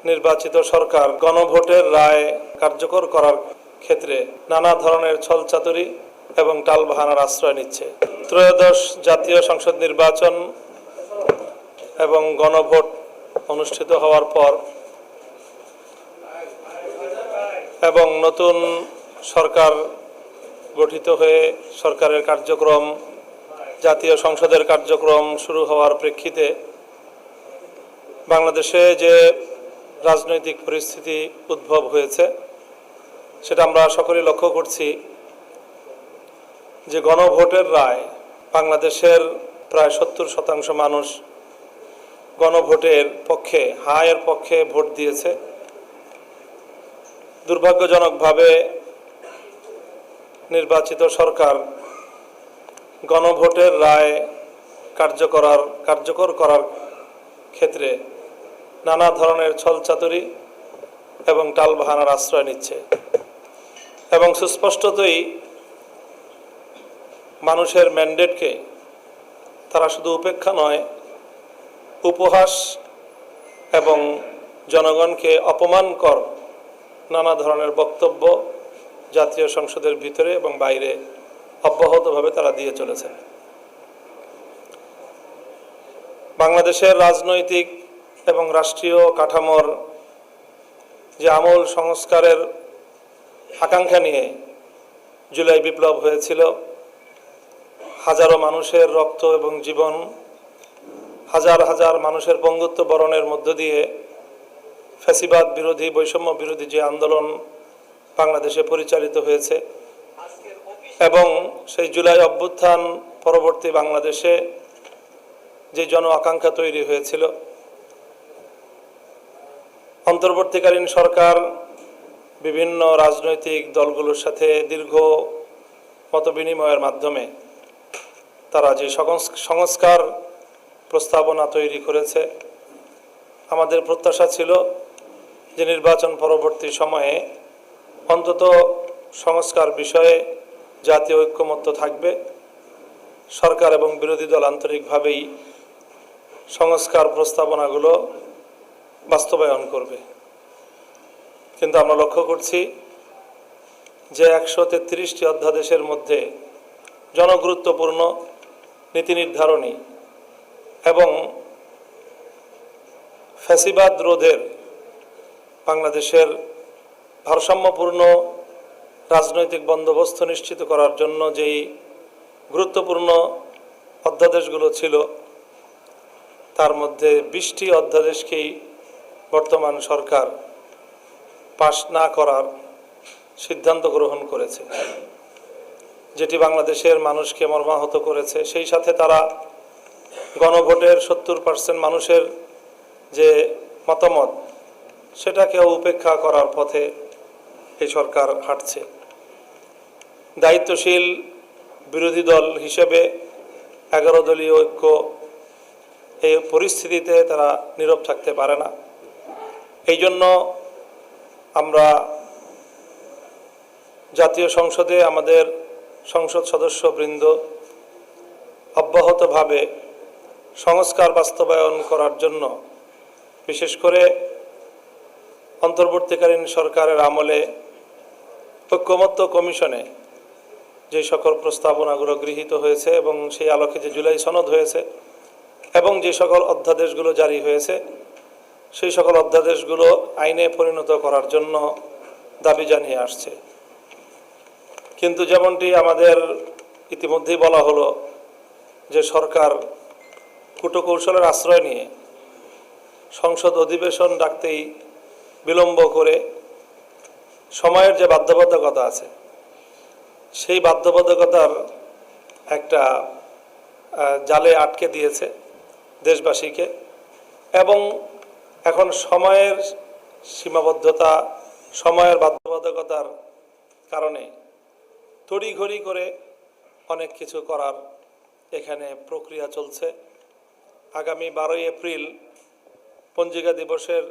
নির্বাচিত সরকার গণভোটের রায় কার্যকর করার ক্ষেত্রে নানা ধরনের ছলচাতুরি এবং টালবাহানার আশ্রয় নিচ্ছে। ত্রয়োদশ জাতীয় সংসদ নির্বাচন এবং গণভোট অনুষ্ঠিত হওয়ার পর এবং নতুন সরকার গঠিত হয়ে সরকারের কার্যক্রম, জাতীয় সংসদের কার্যক্রম শুরু হওয়ার প্রেক্ষিতে বাংলাদেশে যে রাজনৈতিক পরিস্থিতি উদ্ভব হয়েছে সেটা আমরা সকলেই লক্ষ্য করছি যে গণভোটের রায় বাংলাদেশের প্রায় ৭০% মানুষ গণভোটের পক্ষে, হায়ের পক্ষে ভোট দিয়েছে। দুর্ভাগ্যজনকভাবে নির্বাচিত সরকার গণভোটের রায় কার্যকর করার ক্ষেত্রে নানা ধরনের ছলচাতুরি এবং টালবাহানার আশ্রয় নিচ্ছে এবং সুস্পষ্টতই মানুষের ম্যান্ডেটকে তারা শুধু উপেক্ষা নয়, উপহাস এবং জনগণকে অপমানকর নানা ধরনের বক্তব্য জাতীয় সংসদের ভিতরে এবং বাইরে অব্যাহতভাবে তারা দিয়ে চলেছেন। বাংলাদেশের রাজনৈতিক এবং রাষ্ট্রীয় কাঠামোর যে আমূল সংস্কারের আকাঙ্ক্ষা নিয়ে জুলাই বিপ্লব হয়েছিল, হাজারো মানুষের রক্ত এবং জীবন, হাজার হাজার মানুষের পঙ্গুত্ব বরণের মধ্য দিয়ে ফ্যাসিবাদ বিরোধী, বৈষম্য বিরোধী যে আন্দোলন বাংলাদেশে পরিচালিত হয়েছে এবং সেই জুলাই অভ্যুত্থান পরবর্তী বাংলাদেশে যে জন আকাঙ্ক্ষা তৈরি হয়েছিল, অন্তর্বর্তীকালীন সরকার বিভিন্ন রাজনৈতিক দলগুলোর সাথে দীর্ঘ মতবিনিময়ের মাধ্যমে তারা যে সংস্কার প্রস্তাবনা তৈরি করেছে, আমাদের প্রত্যাশা ছিল যে নির্বাচন পরবর্তী সময়ে অন্তত সংস্কার বিষয়ে জাতীয় ঐক্যমত্য থাকবে, সরকার এবং বিরোধী দল আন্তরিকভাবেই সংস্কার প্রস্তাবনাগুলো বাস্তবায়ন করবে। কিন্তু আমরা লক্ষ্য করছি যে 133টি অধ্যাদেশের মধ্যে জনগুরুত্বপূর্ণ নীতি নির্ধারণী এবং ফ্যাসিবাদ রোধের, বাংলাদেশের ভারসাম্যপূর্ণ রাজনৈতিক বন্দোবস্ত নিশ্চিত করার জন্য যেই গুরুত্বপূর্ণ অধ্যাদেশগুলো ছিল তার মধ্যে 20টি অধ্যাদেশকেই বর্তমান সরকার পাশ না করার সিদ্ধান্ত গ্রহণ করেছে, যেটি বাংলাদেশের মানুষকে মর্মাহত করেছে। সেই সাথে তারা গণভোটের 70% মানুষের যে মতামত সেটাকেও উপেক্ষা করার পথে এই সরকার হাঁটছে। দায়িত্বশীল বিরোধী দল হিসেবে 11 দলীয় ঐক্য এই পরিস্থিতিতে তারা নীরব থাকতে পারে না। এই জন্য আমরা জাতীয় সংসদে আমাদের সংসদ সদস্যবৃন্দ অব্যাহতভাবে সংস্কার বাস্তবায়ন করার জন্য, বিশেষ করে অন্তর্বর্তীকালীন সরকারের আমলে ঐক্যমত্য কমিশনে যে সকল প্রস্তাবনাগুলো গৃহীত হয়েছে এবং সেই আলোকে যে জুলাই সনদ হয়েছে এবং যে সকল অধ্যাদেশগুলো জারি হয়েছে সেই সকল অধ্যাদেশগুলো আইনে পরিণত করার জন্য দাবি জানিয়ে আসছে। কিন্তু যেমনটি আমাদের ইতিমধ্যেই বলা হলো যে সরকার কূটকৌশলের আশ্রয় নিয়ে সংসদ অধিবেশন ডাকতেই বিলম্ব করে সময়ের যে বাধ্যবাধকতা আছে সেই বাধ্যবাধকতার একটা জালে আটকে দিয়েছে দেশবাসীকে এবং এখন সময়ের সীমাবদ্ধতা, সময়ের বাধ্যবাধকতার কারণে তড়িঘড়ি করে অনেক কিছু করার এখানে প্রক্রিয়া চলছে। আগামী 12ই এপ্রিল পঞ্জিকা দিবসের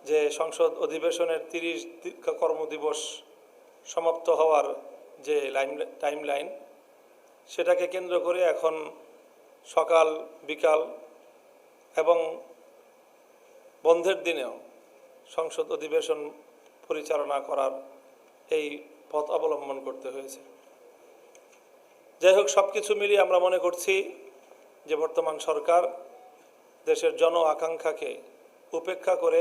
যে সংসদ অধিবেশনের 30 কর্মদিবস সমাপ্ত হওয়ার যে টাইমলাইন, সেটাকে কেন্দ্র করে এখন সকাল বিকাল এবং বন্ধের দিনেও সংসদ অধিবেশন পরিচালনা করার এই পথ অবলম্বন করতে হয়েছে। যাই হোক, সব কিছু মিলিয়ে আমরা মনে করছি যে বর্তমান সরকার দেশের জন আকাঙ্ক্ষাকে উপেক্ষা করে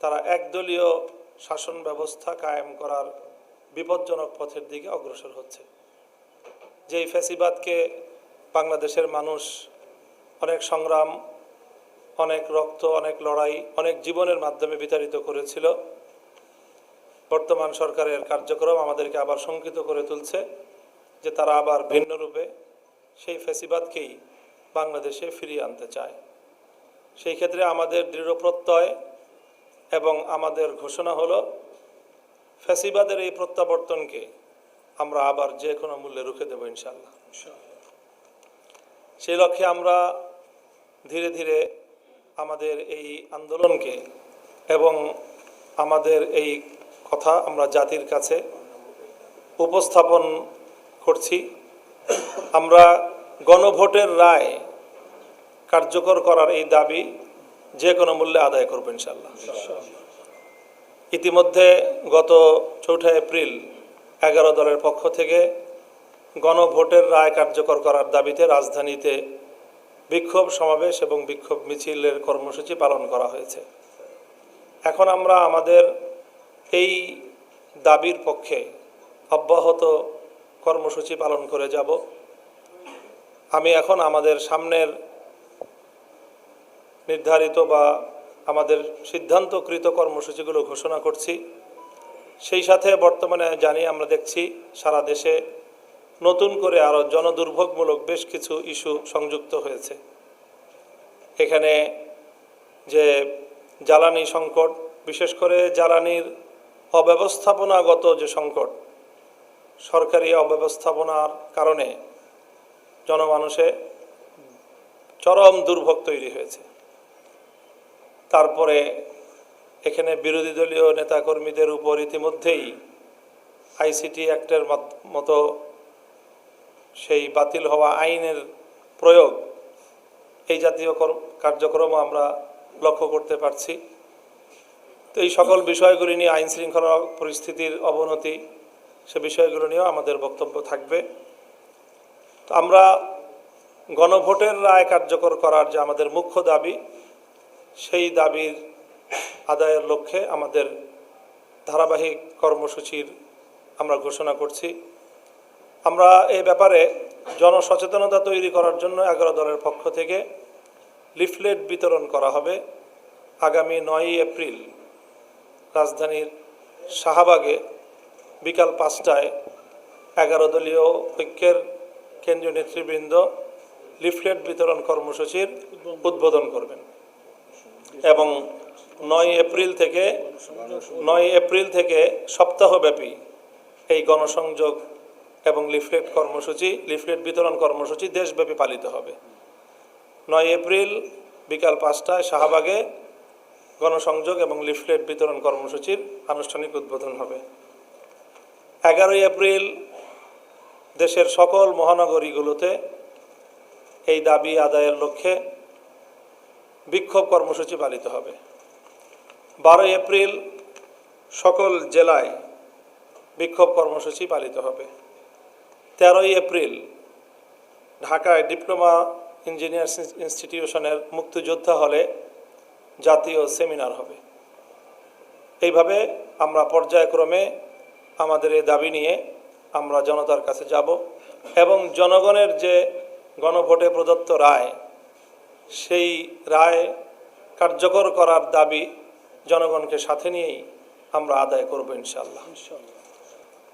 তারা একদলীয় শাসন ব্যবস্থা কায়েম করার বিপজ্জনক পথের দিকে অগ্রসর হচ্ছে। যেই ফ্যাসিবাদকে বাংলাদেশের মানুষ অনেক সংগ্রাম, অনেক রক্ত, অনেক লড়াই, অনেক জীবনের মাধ্যমে বিতাড়িত করেছিল, বর্তমান সরকারের কার্যক্রম আমাদেরকে আবার শঙ্কিত করে তুলছে যে তারা আবার ভিন্ন রূপে সেই ফ্যাসিবাদকেই বাংলাদেশে ফিরিয়ে আনতে চায়। সেই ক্ষেত্রে আমাদের দৃঢ় প্রত্যয় এবং আমাদের ঘোষণা হলো, ফ্যাসিবাদের এই প্রত্যাবর্তনকে আমরা আবার যে কোনো মূল্যে রুখে দেব ইনশাআল্লাহ। সেই লক্ষ্যে আমরা ধীরে ধীরে আমাদের এই আন্দোলনকে এবং আমাদের এই কথা আমরা জাতির কাছে উপস্থাপন করছি। আমরা গণভোটের রায় কার্যকর করার এই দাবি যে কোনো মূল্যে আদায় করব ইনশাআল্লাহ। ইতিমধ্যে গত 4 এপ্রিল 11 দলের পক্ষ থেকে গণভোটের রায় কার্যকর করার দাবিতে রাজধানীতে বিক্ষোভ সমাবেশ এবং বিক্ষোভ মিছিলের কর্মসূচি পালন করা হয়েছে। এখন আমরা আমাদের এই দাবির পক্ষে অব্যাহত কর্মসূচি পালন করে যাব। আমি এখন আমাদের সামনের নির্ধারিত বা আমাদের সিদ্ধান্তকৃত কর্মসূচিগুলো ঘোষণা করছি। সেই সাথে বর্তমানে জানি আমরা দেখছি সারা দেশে নতুন করে আরও জনদুর্ভোগমূলক বেশ কিছু ইস্যু সংযুক্ত হয়েছে। এখানে যে জ্বালানি সংকট, বিশেষ করে জ্বালানির অব্যবস্থাপনাগত যে সংকট, সরকারি অব্যবস্থাপনার কারণে জনমানুষে চরম দুর্ভোগ তৈরি হয়েছে। তারপরে এখানে বিরোধী দলীয় নেতাকর্মীদের উপর ইতিমধ্যেই আইসিটি অ্যাক্টের মতো সেই বাতিল হওয়া আইনের প্রয়োগ, এই জাতীয় কার্যক্রম আমরা লক্ষ্য করতে পারছি। তো এই সকল বিষয়গুলি নিয়ে, আইন শৃঙ্খলা পরিস্থিতির অবনতি, সে বিষয়গুলো নিয়েও আমাদের বক্তব্য থাকবে। তো আমরা গণভোটের রায় কার্যকর করার যে আমাদের মুখ্য দাবি, সেই দাবির আদায়ের লক্ষ্যে আমাদের ধারাবাহিক কর্মসূচির আমরা ঘোষণা করছি। আমরা এই ব্যাপারে জনসচেতনতা তৈরি করার জন্য 11 দলের পক্ষ থেকে লিফলেট বিতরণ করা হবে। আগামী 9 এপ্রিল রাজধানীর শাহবাগে বিকাল 5টায় 11 দলীয় ঐক্যের কেন্দ্রীয় নেতৃবৃন্দ লিফলেট বিতরণ কর্মসূচির উদ্বোধন করবেন এবং 9 এপ্রিল থেকে সপ্তাহব্যাপী এই গণসংযোগ এবং লিফলেট বিতরণ কর্মসূচি দেশব্যাপী পালিত হবে। 9 এপ্রিল বিকাল 5টায় শাহবাগে গণসংযোগ এবং লিফলেট বিতরণ কর্মসূচির আনুষ্ঠানিক উদ্বোধন হবে। 11 এপ্রিল দেশের সকল মহানগরীগুলোতে এই দাবি আদায়ের লক্ষ্যে বিক্ষোভ কর্মসূচি পালিত হবে। 12 এপ্রিল সকল জেলায় বিক্ষোভ কর্মসূচি পালিত হবে। 13 এপ্রিল ঢাকায় ডিপ্লোমা ইঞ্জিনিয়ার্স ইনস্টিটিউশনের মুক্তিযোদ্ধা হলে জাতীয় সেমিনার হবে। এইভাবে আমরা পর্যায়ক্রমে আমাদের এই দাবি নিয়ে আমরা জনতার কাছে যাব এবং জনগণের যে গণভোটে প্রদত্ত রায়, সেই রায় কার্যকর করার দাবি জনগণকে সাথে নিয়েই আমরা আদায় করব ইনশাআল্লাহ।